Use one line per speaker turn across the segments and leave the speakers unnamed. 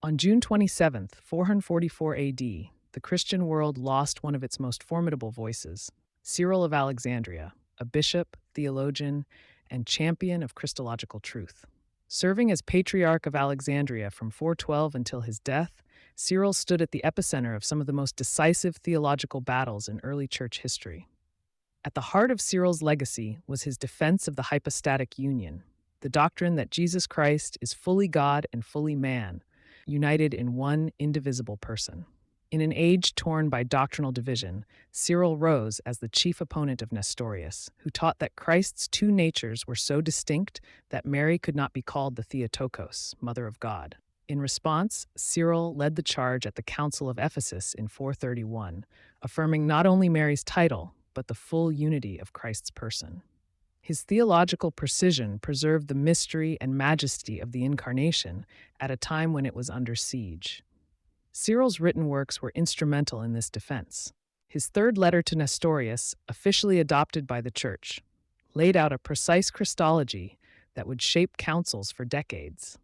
On June 27th, 444 AD, the Christian world lost one of its most formidable voices, Cyril of Alexandria, a bishop, theologian, and champion of Christological truth. Serving as Patriarch of Alexandria from 412 until his death, Cyril stood at the epicenter of some of the most decisive theological battles in early church history. At the heart of Cyril's legacy was his defense of the hypostatic union, the doctrine that Jesus Christ is fully God and fully man, united in one indivisible person. In an age torn by doctrinal division, Cyril rose as the chief opponent of Nestorius, who taught that Christ's two natures were so distinct that Mary could not be called the Theotokos, Mother of God. In response, Cyril led the charge at the Council of Ephesus in 431, affirming not only Mary's title, but the full unity of Christ's person. His theological precision preserved the mystery and majesty of the Incarnation at a time when it was under siege. Cyril's written works were instrumental in this defense. His third letter to Nestorius, officially adopted by the Church, laid out a precise Christology that would shape councils for decades.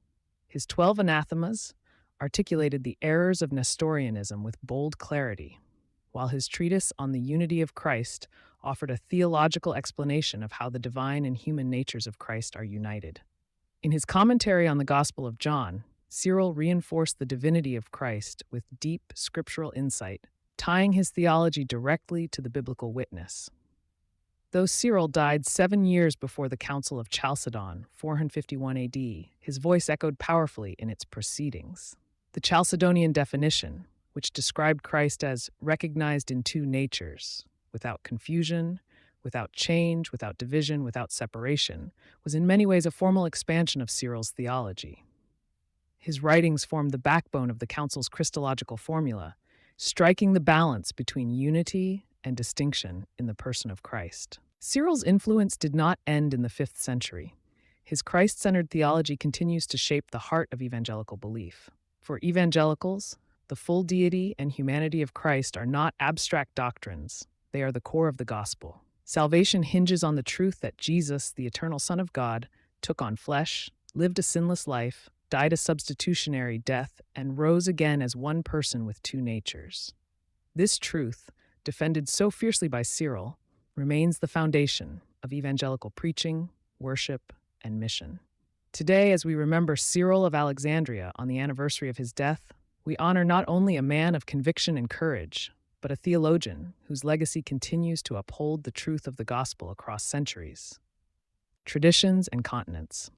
His 12 anathemas articulated the errors of Nestorianism with bold clarity, while his treatise on the unity of Christ offered a theological explanation of how the divine and human natures of Christ are united. In his commentary on the Gospel of John, Cyril reinforced the divinity of Christ with deep scriptural insight, tying his theology directly to the biblical witness. Though Cyril died 7 years before the Council of Chalcedon, 451 AD, his voice echoed powerfully in its proceedings. The Chalcedonian definition, which described Christ as recognized in two natures, without confusion, without change, without division, without separation, was in many ways a formal expansion of Cyril's theology. His writings formed the backbone of the Council's Christological formula, striking the balance between unity and distinction in the person of Christ. Cyril's influence did not end in the 5th century. His Christ-centered theology continues to shape the heart of evangelical belief. For evangelicals, the full deity and humanity of Christ are not abstract doctrines. They are the core of the gospel. Salvation hinges on the truth that Jesus, the eternal Son of God, took on flesh, lived a sinless life, died a substitutionary death, and rose again as one person with two natures. This truth, defended so fiercely by Cyril, remains the foundation of evangelical preaching, worship, and mission. Today, as we remember Cyril of Alexandria on the anniversary of his death, we honor not only a man of conviction and courage, but a theologian whose legacy continues to uphold the truth of the gospel across centuries, traditions, and continents.